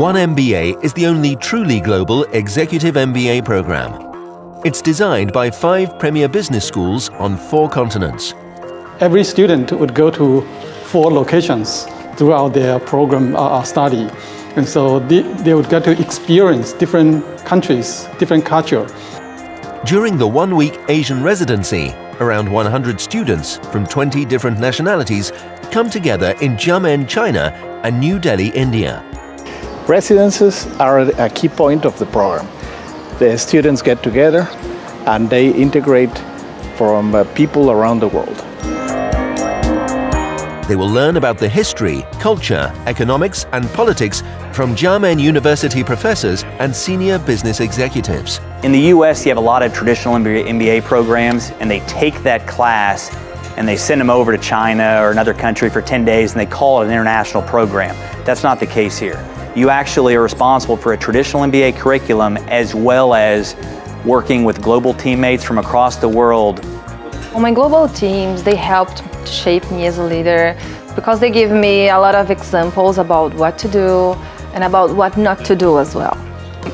OneMBA is the only truly global executive MBA program. It's designed by 5 premier business schools on 4 continents. Every student would go to 4 locations throughout their program study. And so they would get to experience different countries, different culture. During the 1-week Asian residency, around 100 students from 20 different nationalities come together in Xiamen, China and New Delhi, India. Residencies are a key point of the program. The students get together and they integrate from people around the world. They will learn about the history, culture, economics and politics from Xiamen University professors and senior business executives. In the US, you have a lot of traditional MBA programs, and they take that class and they send them over to China or another country for 10 days and they call it an international program. That's not the case here. You actually are responsible for a traditional MBA curriculum as well as working with global teammates from across the world. Well, my global teams, they helped shape me as a leader because they give me a lot of examples about what to do and about what not to do as well.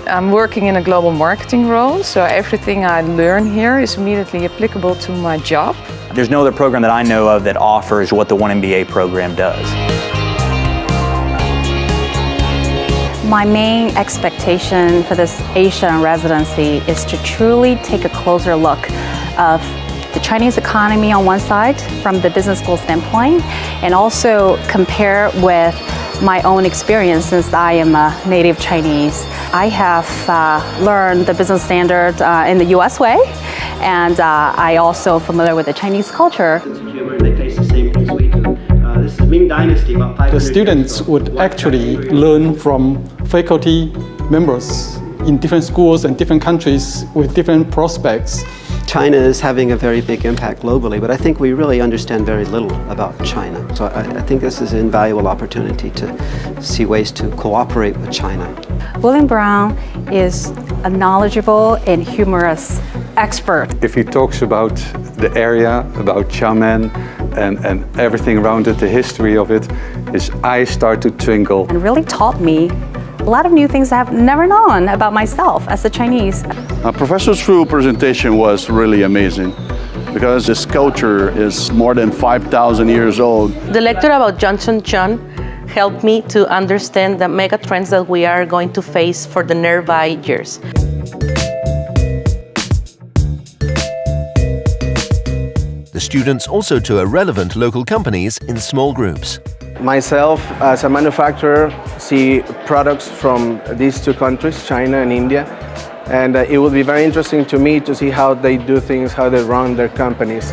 I'm working in a global marketing role, so everything I learn here is immediately applicable to my job. There's no other program that I know of that offers what the OneMBA program does. My main expectation for this Asian residency is to truly take a closer look of the Chinese economy on one side from the business school standpoint, and also compare with my own experience since I am a native Chinese. I have learned the business standards in the US way, and I also familiar with the Chinese culture. The students would actually learn from faculty members in different schools and different countries with different prospects. China is having a very big impact globally, but I think we really understand very little about China. So I think this is an invaluable opportunity to see ways to cooperate with China. William Brown is a knowledgeable and humorous expert. If he talks about the area, about Xiamen and everything around it, the history of it, his eyes start to twinkle. And really taught me a lot of new things I've never known about myself as a Chinese. Professor Tru's presentation was really amazing because this culture is more than 5,000 years old. The lecture about Johnson John helped me to understand the mega trends that we are going to face for the nearby years. The students also tour relevant local companies in small groups. Myself, as a manufacturer, see products from these 2 countries, China and India, and it will be very interesting to me to see how they do things, how they run their companies.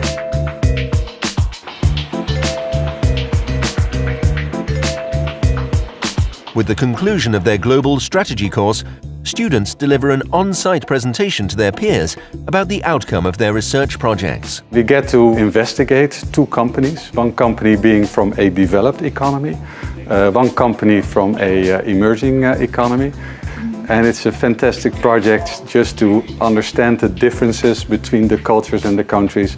With the conclusion of their global strategy course, students deliver an on-site presentation to their peers about the outcome of their research projects. We get to investigate 2 companies, one company being from a developed economy, one company from a emerging economy. And it's a fantastic project just to understand the differences between the cultures and the countries.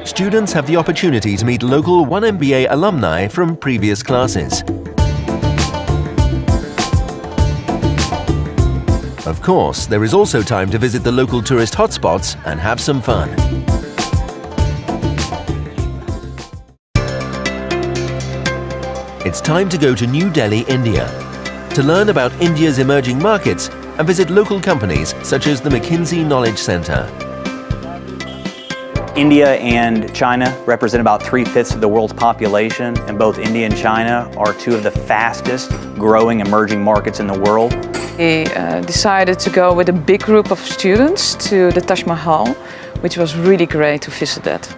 Students have the opportunity to meet local OneMBA alumni from previous classes. Of course, there is also time to visit the local tourist hotspots and have some fun. It's time to go to New Delhi, India, to learn about India's emerging markets and visit local companies such as the McKinsey Knowledge Center. India and China represent about 3/5 of the world's population, and both India and China are 2 of the fastest growing emerging markets in the world. We decided to go with a big group of students to the Taj Mahal, which was really great to visit that.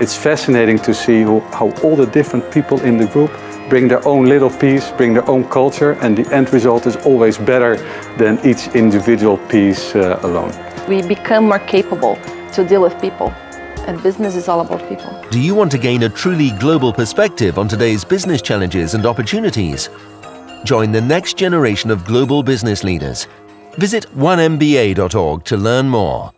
It's fascinating to see how all the different people in the group bring their own little piece, bring their own culture, and the end result is always better than each individual piece alone. We become more capable to deal with people, and business is all about people. Do you want to gain a truly global perspective on today's business challenges and opportunities? Join the next generation of global business leaders. Visit onemba.org to learn more.